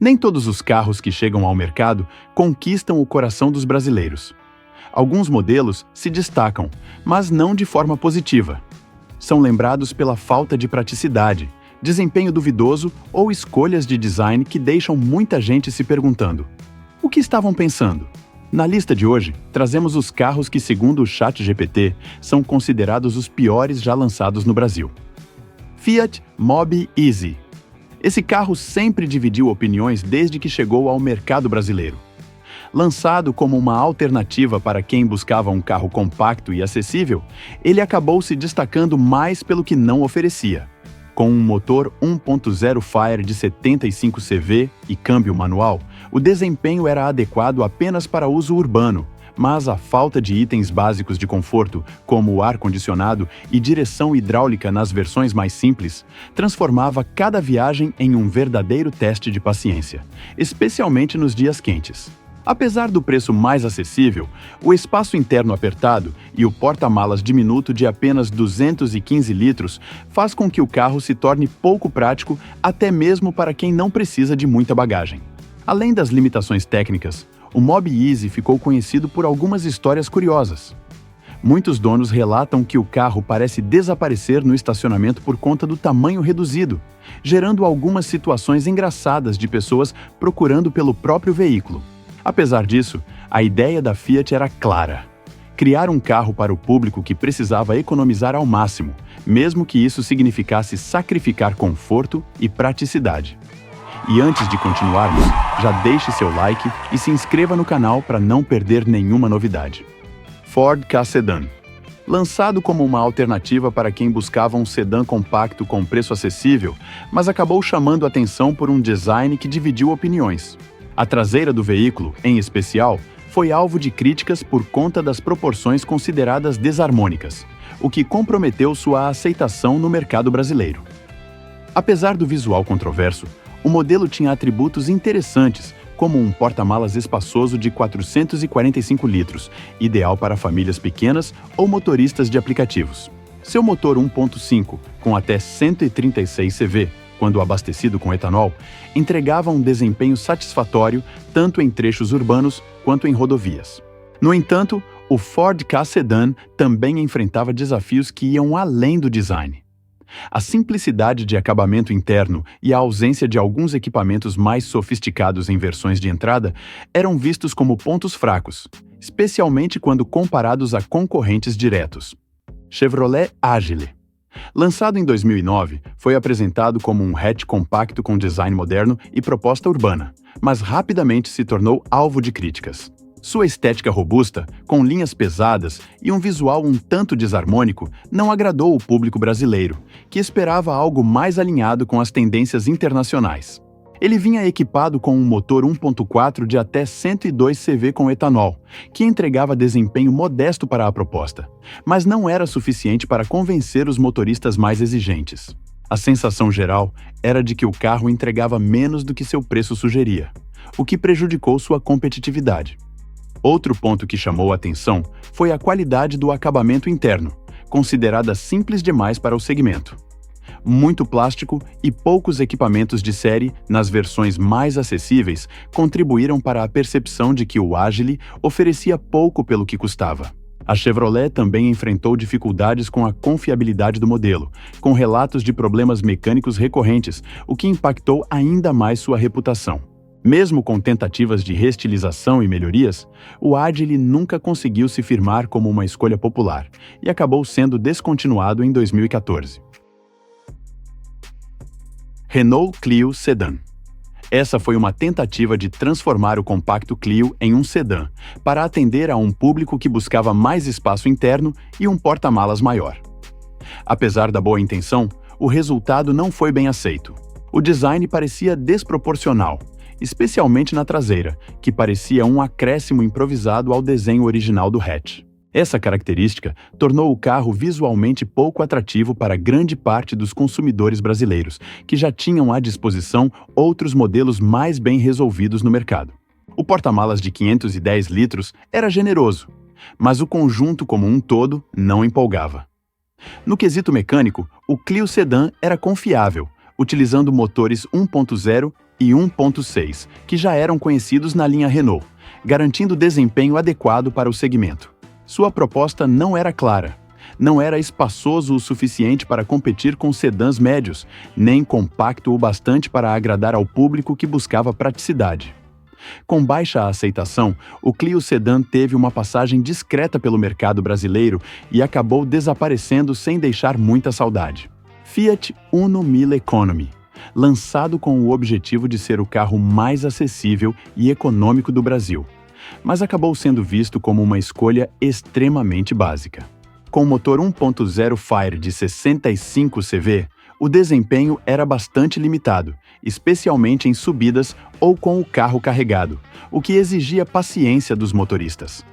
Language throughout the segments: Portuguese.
Nem todos os carros que chegam ao mercado conquistam o coração dos brasileiros. Alguns modelos se destacam, mas não de forma positiva. São lembrados pela falta de praticidade, desempenho duvidoso ou escolhas de design que deixam muita gente se perguntando: o que estavam pensando? Na lista de hoje, trazemos os carros que, segundo o ChatGPT, são considerados os piores já lançados no Brasil. Fiat Mobi Easy. Esse carro sempre dividiu opiniões desde que chegou ao mercado brasileiro. Lançado como uma alternativa para quem buscava um carro compacto e acessível, ele acabou se destacando mais pelo que não oferecia. Com um motor 1.0 Fire de 75 CV e câmbio manual, o desempenho era adequado apenas para uso urbano, mas a falta de itens básicos de conforto, como o ar-condicionado e direção hidráulica nas versões mais simples, transformava cada viagem em um verdadeiro teste de paciência, especialmente nos dias quentes. Apesar do preço mais acessível, o espaço interno apertado e o porta-malas diminuto de apenas 215 litros faz com que o carro se torne pouco prático até mesmo para quem não precisa de muita bagagem. Além das limitações técnicas, o Mobi Easy ficou conhecido por algumas histórias curiosas. Muitos donos relatam que o carro parece desaparecer no estacionamento por conta do tamanho reduzido, gerando algumas situações engraçadas de pessoas procurando pelo próprio veículo. Apesar disso, a ideia da Fiat era clara: criar um carro para o público que precisava economizar ao máximo, mesmo que isso significasse sacrificar conforto e praticidade. E antes de continuarmos, já deixe seu like e se inscreva no canal para não perder nenhuma novidade. Ford Ka Sedan. Lançado como uma alternativa para quem buscava um sedã compacto com preço acessível, mas acabou chamando atenção por um design que dividiu opiniões. A traseira do veículo, em especial, foi alvo de críticas por conta das proporções consideradas desarmônicas, o que comprometeu sua aceitação no mercado brasileiro. Apesar do visual controverso, o modelo tinha atributos interessantes, como um porta-malas espaçoso de 445 litros, ideal para famílias pequenas ou motoristas de aplicativos. Seu motor 1.5, com até 136 CV, quando abastecido com etanol, entregava um desempenho satisfatório tanto em trechos urbanos quanto em rodovias. No entanto, o Ford Ka Sedan também enfrentava desafios que iam além do design. A simplicidade de acabamento interno e a ausência de alguns equipamentos mais sofisticados em versões de entrada eram vistos como pontos fracos, especialmente quando comparados a concorrentes diretos. Chevrolet Agile. Lançado em 2009, foi apresentado como um hatch compacto com design moderno e proposta urbana, mas rapidamente se tornou alvo de críticas. Sua estética robusta, com linhas pesadas e um visual um tanto desarmônico, não agradou o público brasileiro, que esperava algo mais alinhado com as tendências internacionais. Ele vinha equipado com um motor 1.4 de até 102 CV com etanol, que entregava desempenho modesto para a proposta, mas não era suficiente para convencer os motoristas mais exigentes. A sensação geral era de que o carro entregava menos do que seu preço sugeria, o que prejudicou sua competitividade. Outro ponto que chamou a atenção foi a qualidade do acabamento interno, considerada simples demais para o segmento. Muito plástico e poucos equipamentos de série nas versões mais acessíveis contribuíram para a percepção de que o Agile oferecia pouco pelo que custava. A Chevrolet também enfrentou dificuldades com a confiabilidade do modelo, com relatos de problemas mecânicos recorrentes, o que impactou ainda mais sua reputação. Mesmo com tentativas de reestilização e melhorias, o Agile nunca conseguiu se firmar como uma escolha popular e acabou sendo descontinuado em 2014. Renault Clio Sedan. Essa foi uma tentativa de transformar o compacto Clio em um sedã, para atender a um público que buscava mais espaço interno e um porta-malas maior. Apesar da boa intenção, o resultado não foi bem aceito. O design parecia desproporcional, especialmente na traseira, que parecia um acréscimo improvisado ao desenho original do hatch. Essa característica tornou o carro visualmente pouco atrativo para grande parte dos consumidores brasileiros, que já tinham à disposição outros modelos mais bem resolvidos no mercado. O porta-malas de 510 litros era generoso, mas o conjunto como um todo não empolgava. No quesito mecânico, o Clio Sedan era confiável, utilizando motores 1.0 e 1.6, que já eram conhecidos na linha Renault, garantindo desempenho adequado para o segmento. Sua proposta não era clara. Não era espaçoso o suficiente para competir com sedãs médios, nem compacto o bastante para agradar ao público que buscava praticidade. Com baixa aceitação, o Clio Sedan teve uma passagem discreta pelo mercado brasileiro e acabou desaparecendo sem deixar muita saudade. Fiat Uno Mille Economy, lançado com o objetivo de ser o carro mais acessível e econômico do Brasil, mas acabou sendo visto como uma escolha extremamente básica. Com motor 1.0 Fire de 65 CV, o desempenho era bastante limitado, especialmente em subidas ou com o carro carregado, o que exigia paciência dos motoristas.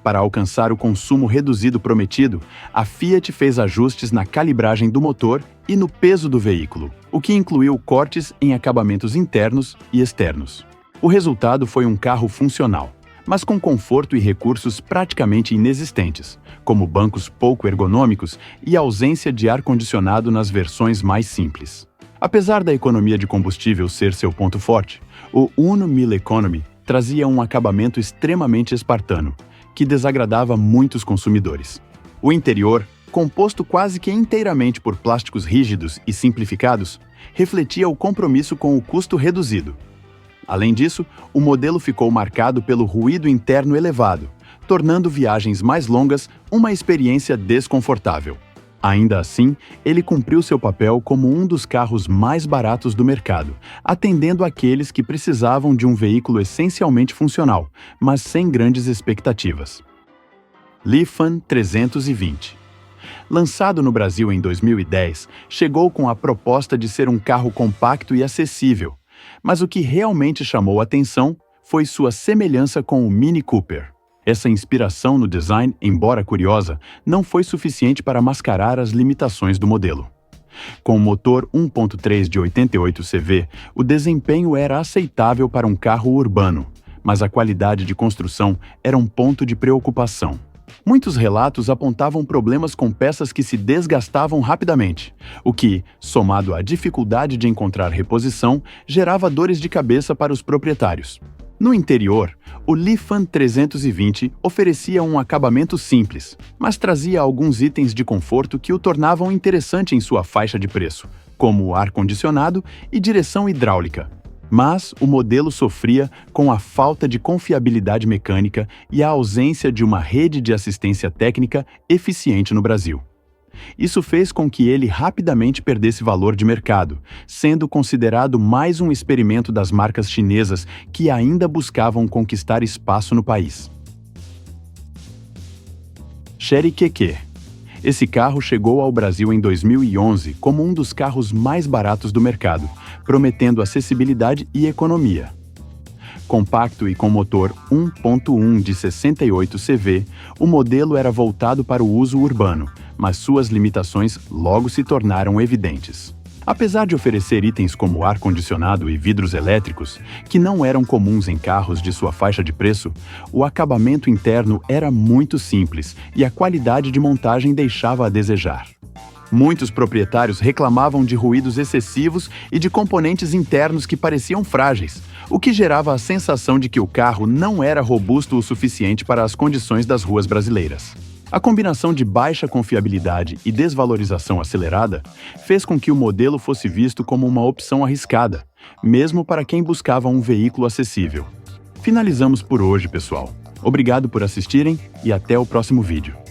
Para alcançar o consumo reduzido prometido, a Fiat fez ajustes na calibragem do motor e no peso do veículo, o que incluiu cortes em acabamentos internos e externos. O resultado foi um carro funcional, mas com conforto e recursos praticamente inexistentes, como bancos pouco ergonômicos e ausência de ar-condicionado nas versões mais simples. Apesar da economia de combustível ser seu ponto forte, o Uno Mille Economy trazia um acabamento extremamente espartano, que desagradava muitos consumidores. O interior, composto quase que inteiramente por plásticos rígidos e simplificados, refletia o compromisso com o custo reduzido. Além disso, o modelo ficou marcado pelo ruído interno elevado, tornando viagens mais longas uma experiência desconfortável. Ainda assim, ele cumpriu seu papel como um dos carros mais baratos do mercado, atendendo aqueles que precisavam de um veículo essencialmente funcional, mas sem grandes expectativas. Lifan 320. Lançado no Brasil em 2010, chegou com a proposta de ser um carro compacto e acessível, mas o que realmente chamou a atenção foi sua semelhança com o Mini Cooper. Essa inspiração no design, embora curiosa, não foi suficiente para mascarar as limitações do modelo. Com o motor 1.3 de 88 CV, o desempenho era aceitável para um carro urbano, mas a qualidade de construção era um ponto de preocupação. Muitos relatos apontavam problemas com peças que se desgastavam rapidamente, o que, somado à dificuldade de encontrar reposição, gerava dores de cabeça para os proprietários. No interior, o Lifan 320 oferecia um acabamento simples, mas trazia alguns itens de conforto que o tornavam interessante em sua faixa de preço, como ar-condicionado e direção hidráulica. Mas o modelo sofria com a falta de confiabilidade mecânica e a ausência de uma rede de assistência técnica eficiente no Brasil. Isso fez com que ele rapidamente perdesse valor de mercado, sendo considerado mais um experimento das marcas chinesas que ainda buscavam conquistar espaço no país. Chery QQ. Esse carro chegou ao Brasil em 2011 como um dos carros mais baratos do mercado, prometendo acessibilidade e economia. Compacto e com motor 1.1 de 68 CV, o modelo era voltado para o uso urbano, mas suas limitações logo se tornaram evidentes. Apesar de oferecer itens como ar-condicionado e vidros elétricos, que não eram comuns em carros de sua faixa de preço, o acabamento interno era muito simples e a qualidade de montagem deixava a desejar. Muitos proprietários reclamavam de ruídos excessivos e de componentes internos que pareciam frágeis, o que gerava a sensação de que o carro não era robusto o suficiente para as condições das ruas brasileiras. A combinação de baixa confiabilidade e desvalorização acelerada fez com que o modelo fosse visto como uma opção arriscada, mesmo para quem buscava um veículo acessível. Finalizamos por hoje, pessoal. Obrigado por assistirem e até o próximo vídeo.